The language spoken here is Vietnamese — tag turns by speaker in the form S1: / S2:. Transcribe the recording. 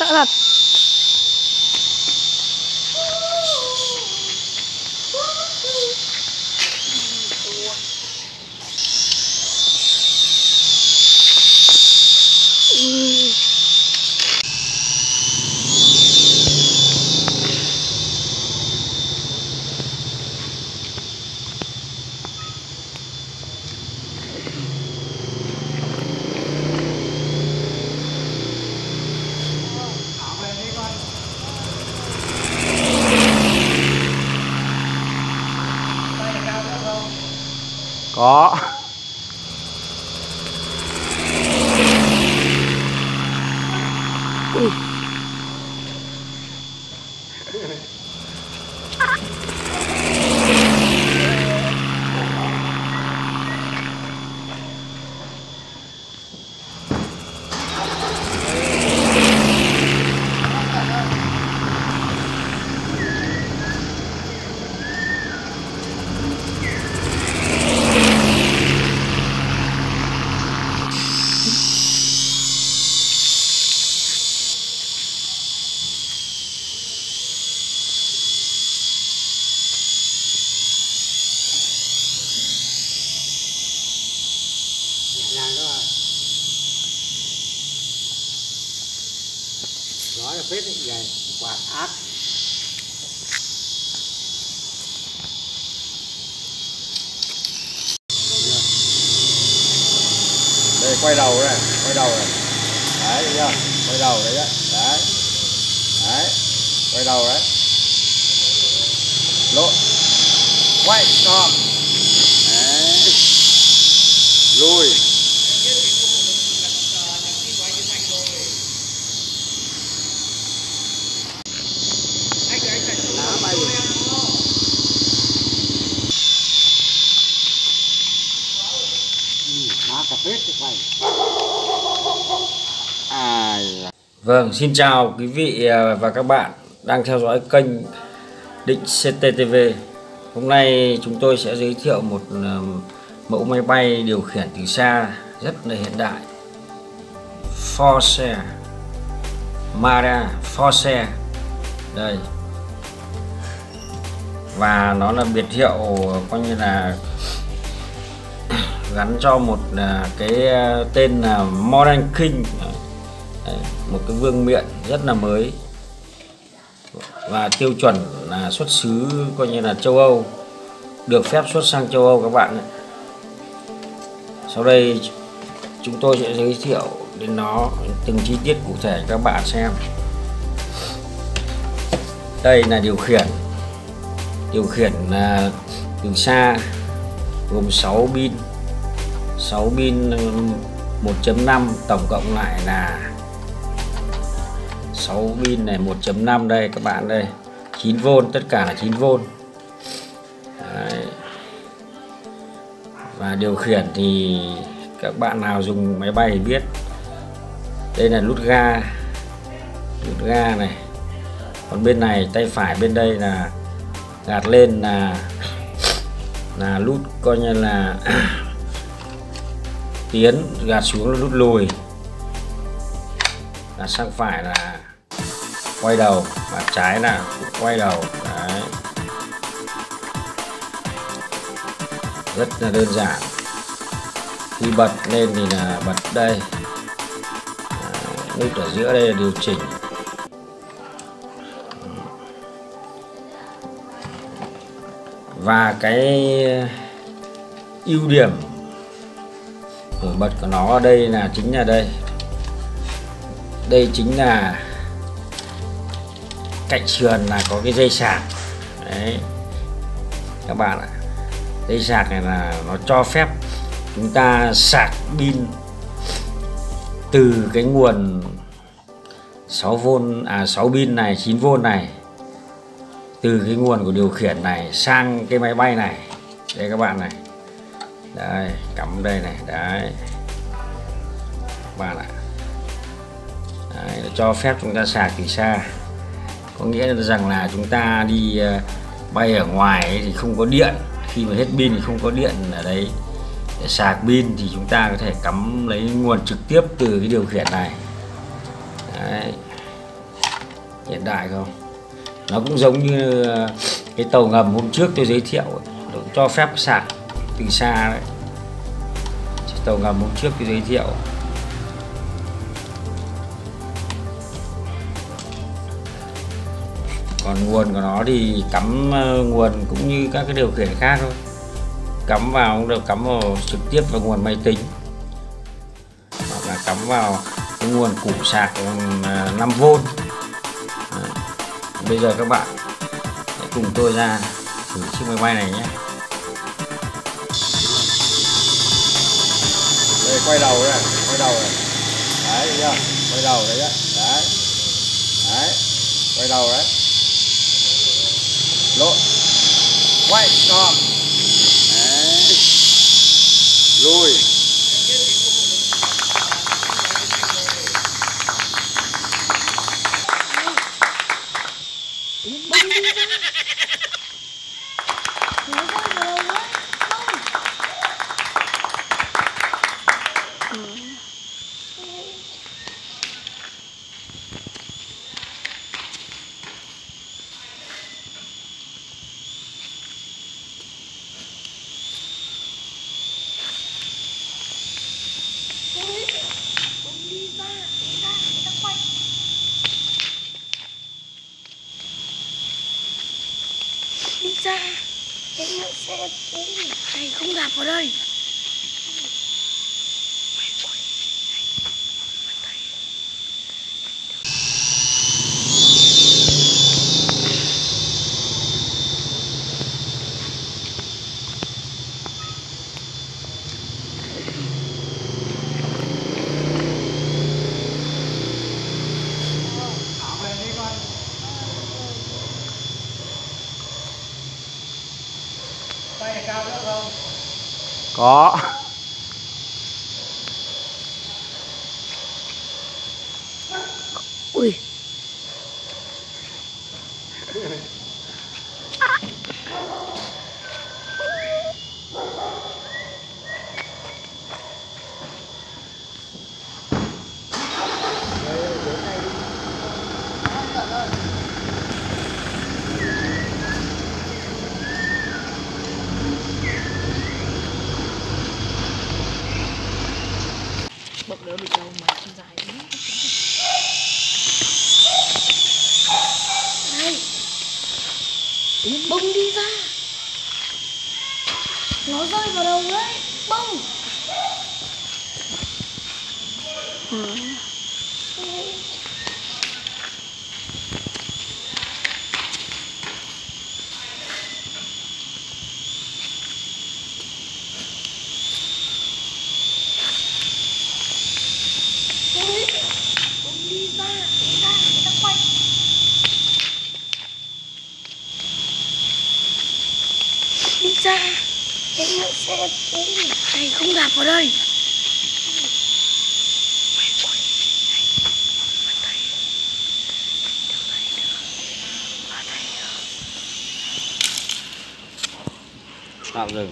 S1: sợ thật.
S2: Có.
S3: Nói là phết vậy, quạt ác.
S2: Đây quay đầu này, quay đầu này. Đấy, thấy chưa? Quay đầu đấy đấy. Đấy. Đấy. Quay đầu đấy. Lộn. Quay, stop. Đấy. Lùi. Vâng, xin chào quý vị và các bạn đang theo dõi kênh Định CTTV. Hôm nay chúng tôi sẽ giới thiệu một mẫu máy bay điều khiển từ xa rất là hiện đại, Force Mara Force đây, và nó là biệt hiệu coi như là gắn cho một cái tên là Modern King. Đấy, một cái vương miện rất là mới và tiêu chuẩn là xuất xứ coi như là châu Âu, được phép xuất sang châu Âu các bạn. Sau đây chúng tôi sẽ giới thiệu đến nó từng chi tiết cụ thể các bạn xem. Đây là điều khiển từ xa, gồm 6 pin 1.5, tổng cộng lại là 6 pin này 1.5 đây các bạn, đây 9V, tất cả là 9V. Đấy. Và điều khiển thì các bạn nào dùng máy bay thì biết, đây là nút ga này, còn bên này tay phải bên đây là gạt lên là nút coi như là tiến, gạt xuống là nút lùi, gạt sang phải là quay đầu, và trái là quay đầu. Đấy. Rất là đơn giản. Khi bật lên thì là bật đây. Đấy. Nút ở giữa đây là điều chỉnh. Và cái ưu điểm nổi bật của nó ở đây là chính là đây chính là cạnh sườn là có cái dây sạc. Đấy các bạn ạ, dây sạc này là nó cho phép chúng ta sạc pin từ cái nguồn 6 pin này, 9V này, từ cái nguồn của điều khiển này sang cái máy bay này. Đây các bạn này, đây cắm đây này, đấy các bạn ạ. Đấy, nó cho phép chúng ta sạc từ xa, có nghĩa là rằng là chúng ta đi bay ở ngoài ấy thì không có điện, khi mà hết pin thì không có điện ở đấy để sạc pin, thì chúng ta có thể cắm lấy nguồn trực tiếp từ cái điều khiển này. Đấy. hiện đại không. Nó cũng giống như cái tàu ngầm hôm trước tôi giới thiệu ấy. Nó cũng cho phép sạc từ xa đấy. Tàu ngầm hôm trước tôi giới thiệu. Còn nguồn của nó thì cắm nguồn cũng như các cái điều khiển khác thôi, cắm vào cũng được, cắm vào trực tiếp vào nguồn máy tính hoặc là cắm vào cái nguồn củ sạc 5V. Bây giờ các bạn hãy cùng tôi ra thử chiếc máy bay này nhé.
S3: Đây, quay đầu này, quay đầu này. Đấy, thấy chưa? Quay đầu đấy đấy. Đấy. Đấy. Quay đầu đấy. Lộn. Quay, stop. Đấy. Lùi.
S1: Đi ra em sẽ này không đạp vào đây.
S3: Tay cao nữa không?
S2: Có.
S1: Ui. Bậc đỡ bị đâu mà chân dài thế. Đây. Bông đi ra. Nó rơi vào đầu đấy. Bông. Đi ra, người ta quay. Đi ra, em sẽ này không đạp vào đây.
S2: Tạm dừng.